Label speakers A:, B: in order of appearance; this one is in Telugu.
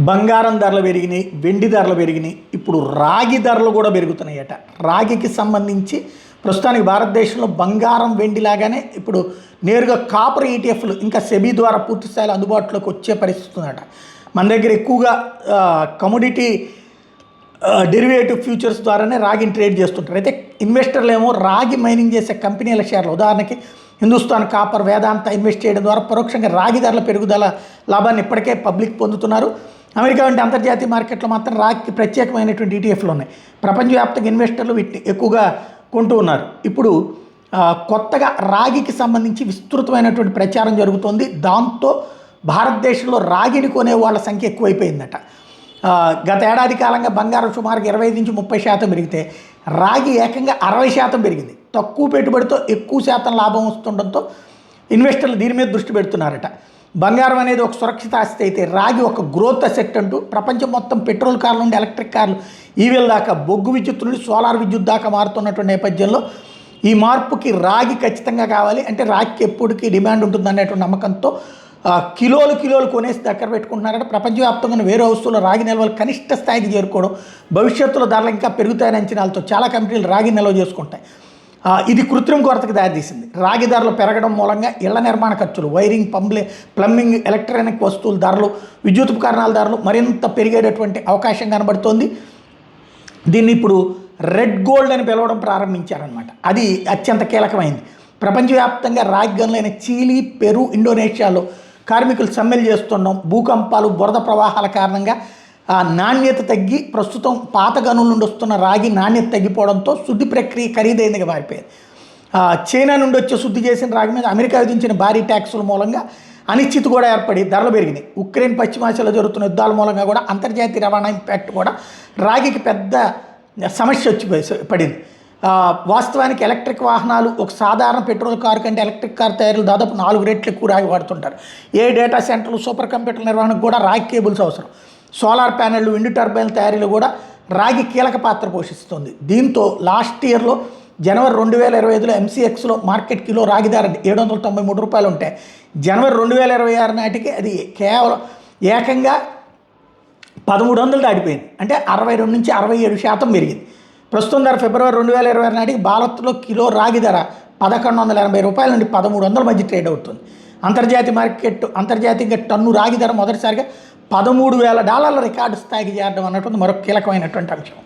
A: బంగారం ధరలు పెరిగినాయి, వెండి ధరలు పెరిగినాయి. ఇప్పుడు రాగి ధరలు కూడా పెరుగుతున్నాయట. రాగికి సంబంధించి ప్రస్తుతానికి భారతదేశంలో బంగారం వెండి లాగానే ఇప్పుడు నేరుగా కాపర్ ఈటీఎఫ్లు ఇంకా సెబీ ద్వారా పూర్తి స్థాయిలో అందుబాటులోకి వచ్చే పరిస్థితి ఉందట. మన దగ్గర ఎక్కువగా కమోడిటీ డెరివేటివ్ ఫ్యూచర్స్ ద్వారానే రాగిని ట్రేడ్ చేస్తుంటారు. అయితే ఇన్వెస్టర్లు ఏమో రాగి మైనింగ్ చేసే కంపెనీల షేర్లు, ఉదాహరణకి హిందుస్థాన్ కాపర్, వేదాంత ఇన్వెస్ట్ చేయడం ద్వారా పరోక్షంగా రాగి ధరల పెరుగుదల లాభాన్ని ఇప్పటికే పబ్లిక్ పొందుతున్నారు. అమెరికా వంటి అంతర్జాతీయ మార్కెట్లో మాత్రం రాగికి ప్రత్యేకమైనటువంటి ఈటీఎఫ్లు ఉన్నాయి. ప్రపంచవ్యాప్తంగా ఇన్వెస్టర్లు వీటిని ఎక్కువగా కొంటూ ఉన్నారు. ఇప్పుడు కొత్తగా రాగికి సంబంధించి విస్తృతమైనటువంటి ప్రచారం జరుగుతోంది. దాంతో భారతదేశంలో రాగిని కొనే వాళ్ళ సంఖ్య ఎక్కువైపోయిందట. గత ఏడాది కాలంగా బంగారం సుమారుగా 25 నుంచి 30% పెరిగితే రాగి ఏకంగా 60% పెరిగింది. తక్కువ పెట్టుబడితో ఎక్కువ శాతం లాభం వస్తుండడంతో ఇన్వెస్టర్లు దీని మీద దృష్టి పెడుతున్నారట. బంగారం అనేది ఒక సురక్షిత ఆస్తి అయితే రాగి ఒక గ్రోత్ అసెట్ అంటూ ప్రపంచం మొత్తం పెట్రోల్ కార్ల నుండి ఎలక్ట్రిక్ కార్లు, ఈవీల దాకా, బొగ్గు విద్యుత్ నుండి సోలార్ విద్యుత్ దాకా మారుతున్నటువంటి నేపథ్యంలో ఈ మార్పుకి రాగి ఖచ్చితంగా కావాలి. అంటే రాగికి ఎప్పటికీ డిమాండ్ ఉంటుందనేటువంటి నమ్మకంతో కిలోలు కొనేసి దగ్గర పెట్టుకుంటున్నారట. ప్రపంచవ్యాప్తంగా వేరే వస్తువుల రాగి నిల్వలు కనిష్ట స్థాయికి చేరుకోవడం, భవిష్యత్తులో ధరలు ఇంకా పెరుగుతాయనే అంచనాలతో చాలా కంపెనీలు రాగి నిల్వ చేసుకుంటాయి. ఇది కృత్రిమ కొరతకు దారితీసింది. రాగి ధరలు పెరగడం మూలంగా ఇళ్ల నిర్మాణ ఖర్చులు, వైరింగ్, ప్లంబింగ్, ఎలక్ట్రానిక్ వస్తువుల ధరలు, విద్యుత్ ఉపకరణాల ధరలు మరింత పెరిగేటటువంటి అవకాశం కనబడుతోంది. దీన్ని ఇప్పుడు రెడ్ గోల్డ్ అని పిలవడం ప్రారంభించారనమాట. అది అత్యంత కీలకమైంది. ప్రపంచవ్యాప్తంగా రాగి గనులైన చిలీ, పెరు, ఇండోనేషియాలో కార్మికులు సమ్మెలు చేస్తుండడం, భూకంపాలు, బురద ప్రవాహాల కారణంగా నాణ్యత తగ్గి ప్రస్తుతం పాత గనుల నుండి వస్తున్న రాగి నాణ్యత తగ్గిపోవడంతో శుద్ధి ప్రక్రియ ఖరీదైనదిగా మారిపోయింది. చైనా నుండి వచ్చే శుద్ధి చేసిన రాగి మీద అమెరికా విధించిన భారీ ట్యాక్సుల మూలంగా అనిశ్చితి కూడా ఏర్పడి ధరలు పెరిగినాయి. ఉక్రెయిన్, పశ్చిమాసియాలో జరుగుతున్న యుద్ధాల మూలంగా కూడా అంతర్జాతీయ రవాణా ఇంపాక్ట్ కూడా రాగికి పెద్ద సమస్య వచ్చి పడింది. వాస్తవానికి ఎలక్ట్రిక్ వాహనాలు ఒక సాధారణ పెట్రోల్ కారు కంటే ఎలక్ట్రిక్ కార్ తయారీలు దాదాపు 4 రెట్లు ఎక్కువ రాగి వాడుతుంటారు. ఏ డేటా సెంటర్లు, సూపర్ కంప్యూటర్ నిర్వహణకు కూడా రాగి కేబుల్స్ అవసరం. సోలార్ ప్యానెళ్లు, విండ్ టర్బైన్ల తయారీలో కూడా రాగి కీలక పాత్ర పోషిస్తుంది. దీంతో లాస్ట్ ఇయర్లో జనవరి 2025లో ఎంసీఎక్స్లో మార్కెట్ కిలో రాగి ధర 793 రూపాయలు ఉంటే జనవరి 2026 నాటికి అది కేవలం ఏకంగా 1300 దాటిపోయింది. అంటే 62 నుంచి 67% పెరిగింది. ప్రస్తుతం ధర ఫిబ్రవరి 2026 నాటికి భారత్లో కిలో రాగి ధర 1180 రూపాయల నుండి 1300 మధ్య ట్రేడ్ అవుతుంది. అంతర్జాతీయంగా టన్ను రాగి ధర మొదటిసారిగా $13,000 రికార్డు స్థాయికి చేరడం అన్నటువంటి మరొక కీలకమైనటువంటి అంశం.